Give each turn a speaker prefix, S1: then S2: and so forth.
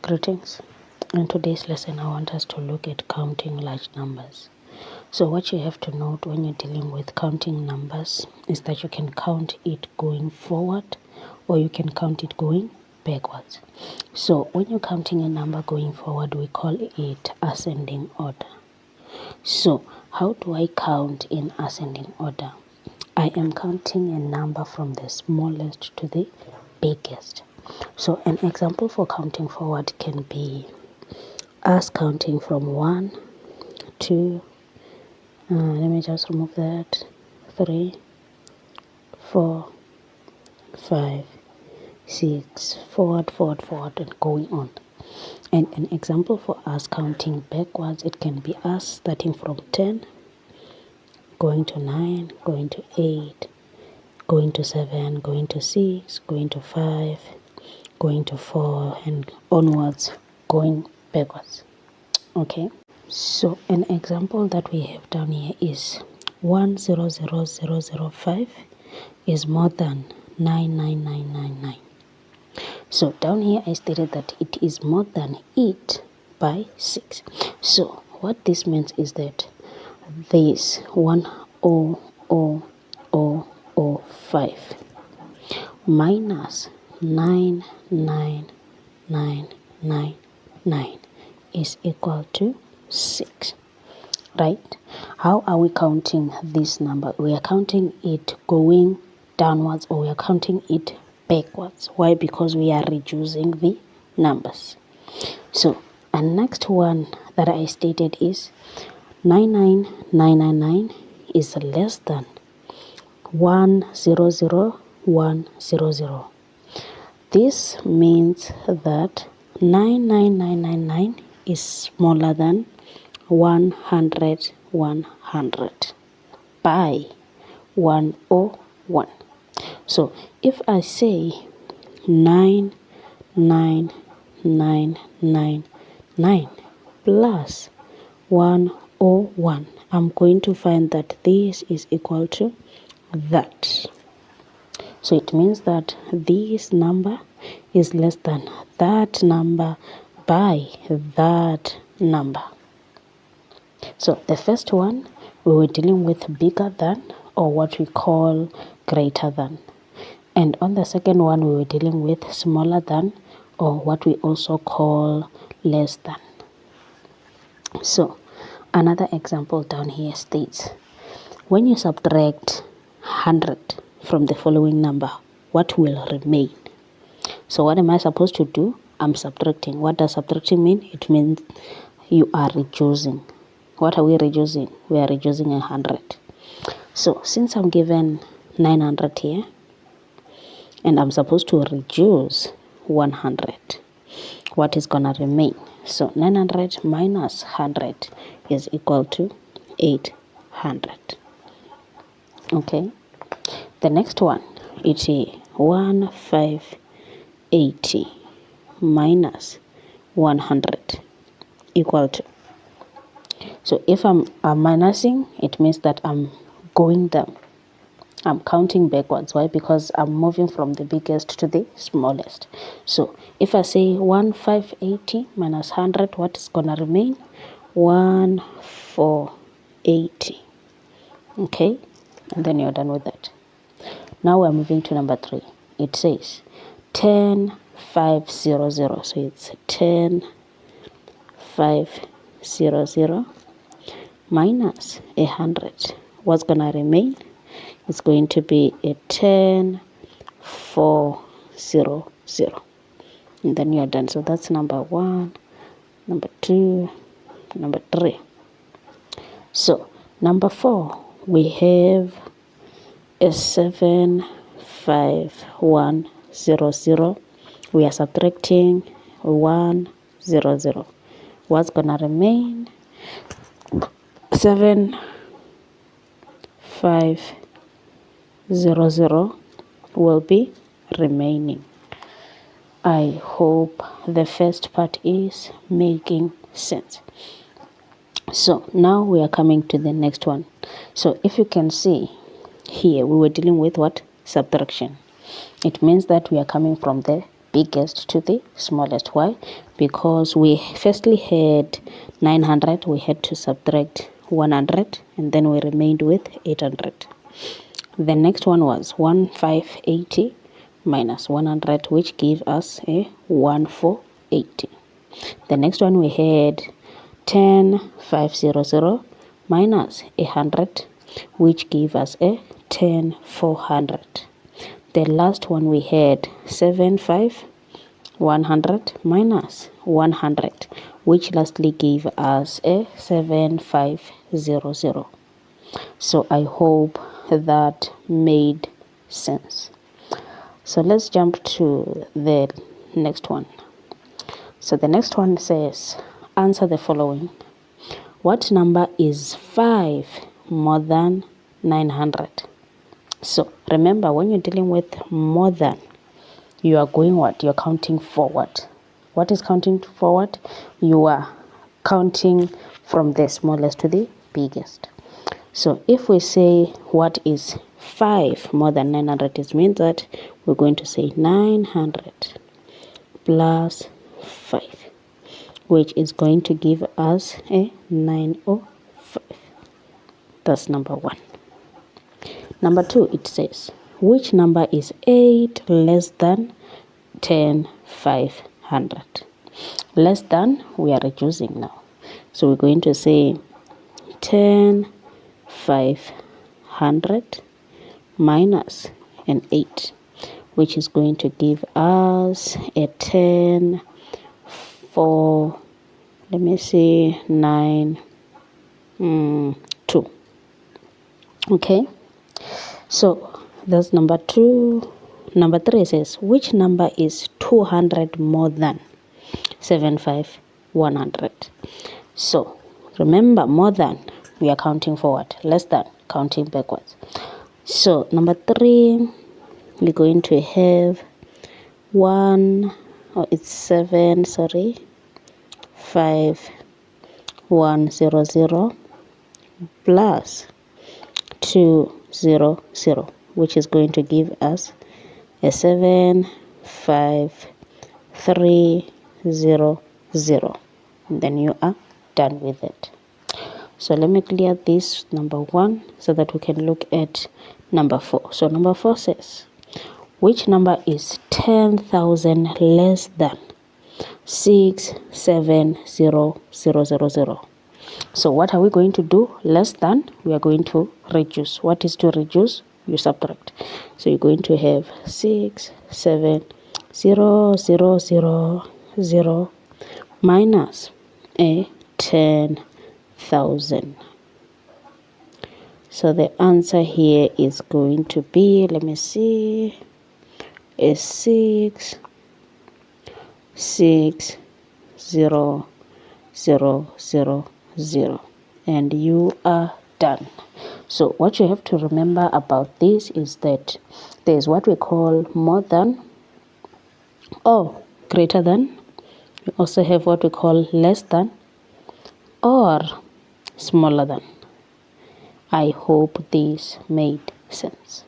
S1: Greetings. In today's lesson, I want us to look at counting large numbers. So what you have to note when you're dealing with counting numbers is that you can count it going forward or you can count it going backwards. So when you're counting a number going forward, we call it ascending order. So how do I count in ascending order? I am counting a number from the smallest to the biggest. So an example for counting forward can be us counting from 1, 2, let me just remove that, 3, 4, 5, 6, forward, and going on. And an example for us counting backwards, it can be us starting from 10, going to 9, going to 8, going to 7, going to 6, going to 5, going to 4, and onwards, going backwards. Okay, so an example that we have down here is 100005 is more than 99999. So down here I stated that it is more than 8 by 6. So what this means is that this 10005 minus 99999 is equal to 6, right? How are we counting this number? We are counting it going downwards or we are counting it backwards. Why? Because we are reducing the numbers. So the next one that I stated is 99999 is less than 100100. This means that 99999 is smaller than 100 by 101. So if I say 99999 plus 101, I'm going to find that this is equal to that. So it means that this number is less than that number by that number. So the first one, we were dealing with bigger than or what we call greater than. And on the second one, we were dealing with smaller than or what we also call less than. So another example down here states, when you subtract 100 from the following number, what will remain? So what am I supposed to do? I'm subtracting. What does subtracting mean? It means you are reducing. What are we reducing? We are reducing 100. So since I'm given 900 here and I'm supposed to reduce 100, what is gonna remain? So 900 minus 100 is equal to 800. Okay, the next one, it's 1580 minus 100 equal to. So if I'm minusing, it means that I'm going down. I'm counting backwards. Why? Because I'm moving from the biggest to the smallest. So if I say 1580 minus 100, what is gonna remain? 1480. Okay, and then you're done with that. Now we're moving to number 3. It says 10500. So it's 10500 minus 100. What's gonna remain? It's going to be a 10400. And then you're done. So that's number 1, number 2, number 3. So number 4, we have a 75100. We are subtracting 100. What's gonna remain? 7500 will be remaining. I hope the first part is making sense. So now we are coming to the next one. So if you can see here, we were dealing with what? Subtraction. It means that we are coming from the biggest to the smallest. Why? Because we firstly had 900, we had to subtract 100, and then we remained with 800. The next one was 1580 minus 100, which gave us a 1480. The next one we had 10500 minus 100, which gave us a 10400. The last one we had 100 minus 100, which lastly gave us a 7500. So I hope that made sense. So let's jump to the next one. So the next one says, answer the following. What number is 5 more than 900? So remember, when you're dealing with more than, you are going what? You're counting forward. What is counting forward? You are counting from the smallest to the biggest. So if we say what is 5 more than 900, it means that we're going to say 900 plus 5, which is going to give us a 905. That's number 1. Number 2, it says, which number is 8 less than 10,500? Less than, we are reducing now. So we're going to say 10,500 minus an 8, which is going to give us a 10, 4, let me see, 9, 2. Okay, so that's number 2. Number 3 says, which number is 200 more than 75,100? So remember, more than, we are counting forward, less than, counting backwards. So number 3, we're going to have 5100 plus 200, which is going to give us a 75300. And then you are done with it. So let me clear this number 1 so that we can look at number 4. So number 4 says, which number is 10,000 less than 670,000? So what are we going to do? Less than, we are going to reduce. What is to reduce? You subtract. So you're going to have 670,000 minus a 10,000. So the answer here is going to be, let me see, is 66000, and you are done. So what you have to remember about this is that there's what we call more than or greater than. We also have what we call less than or smaller than. I hope this made sense.